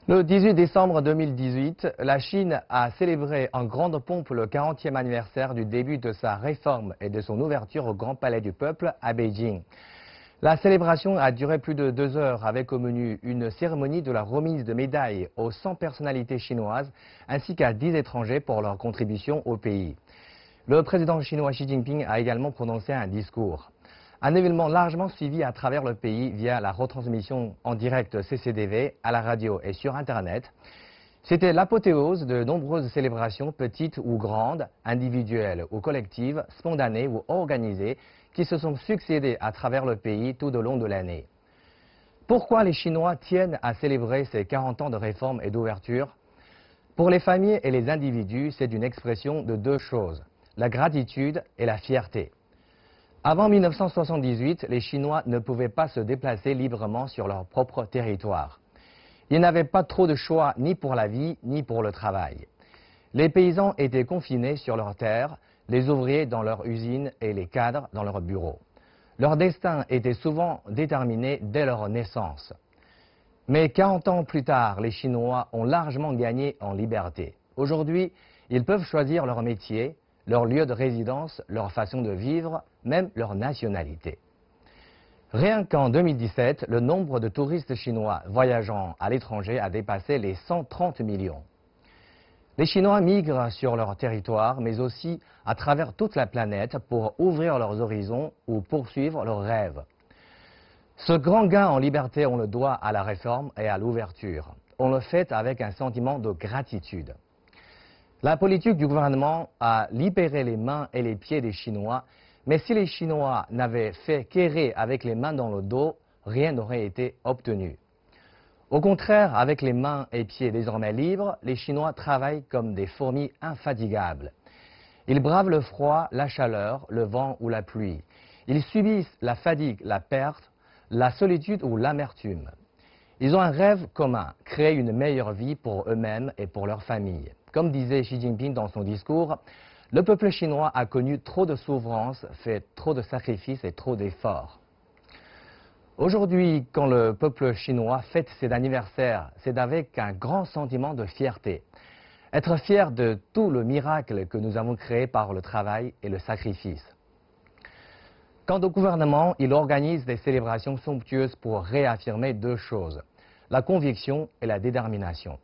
Le 18 décembre 2018, la Chine a célébré en grande pompe le 40e anniversaire du début de sa réforme et de son ouverture au Grand Palais du Peuple à Beijing. La célébration a duré plus de 2 heures avec au menu une cérémonie de la remise de médailles aux 100 personnalités chinoises ainsi qu'à 10 étrangers pour leur contribution au pays. Le président chinois Xi Jinping a également prononcé un discours. Un événement largement suivi à travers le pays via la retransmission en direct CCTV, à la radio et sur Internet. C'était l'apothéose de nombreuses célébrations, petites ou grandes, individuelles ou collectives, spontanées ou organisées, qui se sont succédées à travers le pays tout au long de l'année. Pourquoi les Chinois tiennent à célébrer ces 40 ans de réforme et d'ouverture? Pour les familles et les individus, c'est une expression de deux choses, la gratitude et la fierté. Avant 1978, les Chinois ne pouvaient pas se déplacer librement sur leur propre territoire. Ils n'avaient pas trop de choix ni pour la vie ni pour le travail. Les paysans étaient confinés sur leurs terres, les ouvriers dans leurs usines et les cadres dans leurs bureaux. Leur destin était souvent déterminé dès leur naissance. Mais 40 ans plus tard, les Chinois ont largement gagné en liberté. Aujourd'hui, ils peuvent choisir leur métier, leur lieu de résidence, leur façon de vivre, même leur nationalité. Rien qu'en 2017, le nombre de touristes chinois voyageant à l'étranger a dépassé les 130 millions. Les Chinois migrent sur leur territoire, mais aussi à travers toute la planète pour ouvrir leurs horizons ou poursuivre leurs rêves. Ce grand gain en liberté, on le doit à la réforme et à l'ouverture. On le fait avec un sentiment de gratitude. La politique du gouvernement a libéré les mains et les pieds des Chinois, mais si les Chinois n'avaient fait qu'errer avec les mains dans le dos, rien n'aurait été obtenu. Au contraire, avec les mains et pieds désormais libres, les Chinois travaillent comme des fourmis infatigables. Ils bravent le froid, la chaleur, le vent ou la pluie. Ils subissent la fatigue, la perte, la solitude ou l'amertume. Ils ont un rêve commun, créer une meilleure vie pour eux-mêmes et pour leur famille. Comme disait Xi Jinping dans son discours, le peuple chinois a connu trop de souffrances, fait trop de sacrifices et trop d'efforts. Aujourd'hui, quand le peuple chinois fête ses anniversaires, c'est avec un grand sentiment de fierté. Être fier de tout le miracle que nous avons créé par le travail et le sacrifice. Quant au gouvernement, il organise des célébrations somptueuses pour réaffirmer deux choses, la conviction et la détermination.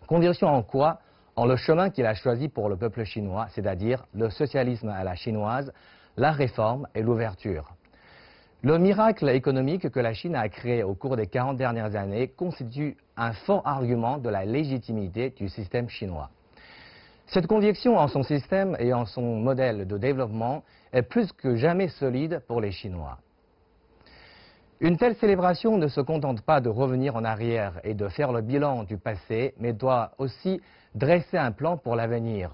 Conviction en quoi? En le chemin qu'il a choisi pour le peuple chinois, c'est-à-dire le socialisme à la chinoise, la réforme et l'ouverture. Le miracle économique que la Chine a créé au cours des 40 dernières années constitue un fort argument de la légitimité du système chinois. Cette conviction en son système et en son modèle de développement est plus que jamais solide pour les Chinois. Une telle célébration ne se contente pas de revenir en arrière et de faire le bilan du passé, mais doit aussi dresser un plan pour l'avenir.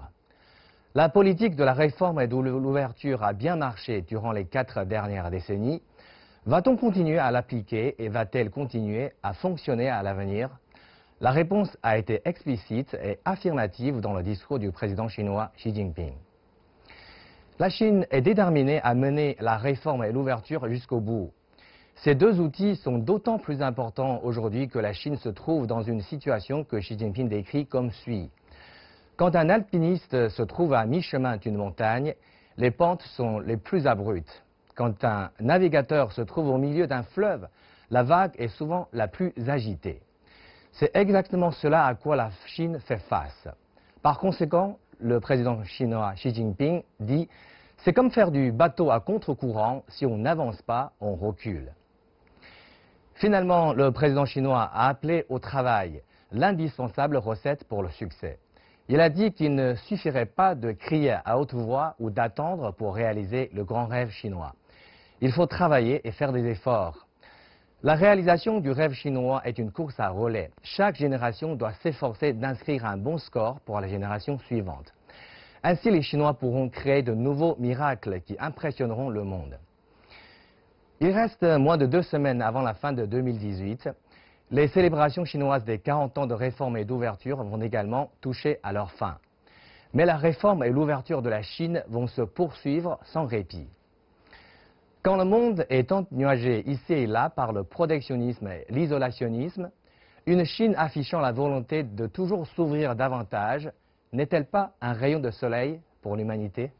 La politique de la réforme et de l'ouverture a bien marché durant les 4 dernières décennies. Va-t-on continuer à l'appliquer et va-t-elle continuer à fonctionner à l'avenir? La réponse a été explicite et affirmative dans le discours du président chinois Xi Jinping. La Chine est déterminée à mener la réforme et l'ouverture jusqu'au bout. Ces deux outils sont d'autant plus importants aujourd'hui que la Chine se trouve dans une situation que Xi Jinping décrit comme suit. Quand un alpiniste se trouve à mi-chemin d'une montagne, les pentes sont les plus abruptes. Quand un navigateur se trouve au milieu d'un fleuve, la vague est souvent la plus agitée. C'est exactement cela à quoi la Chine fait face. Par conséquent, le président chinois Xi Jinping dit « C'est comme faire du bateau à contre-courant, si on n'avance pas, on recule ». Finalement, le président chinois a appelé au travail l'indispensable recette pour le succès. Il a dit qu'il ne suffirait pas de crier à haute voix ou d'attendre pour réaliser le grand rêve chinois. Il faut travailler et faire des efforts. La réalisation du rêve chinois est une course à relais. Chaque génération doit s'efforcer d'inscrire un bon score pour la génération suivante. Ainsi, les Chinois pourront créer de nouveaux miracles qui impressionneront le monde. Il reste moins de 2 semaines avant la fin de 2018. Les célébrations chinoises des 40 ans de réforme et d'ouverture vont également toucher à leur fin. Mais la réforme et l'ouverture de la Chine vont se poursuivre sans répit. Quand le monde est ennuagé ici et là par le protectionnisme et l'isolationnisme, Une Chine affichant la volonté de toujours s'ouvrir davantage n'est-elle pas un rayon de soleil pour l'humanité ?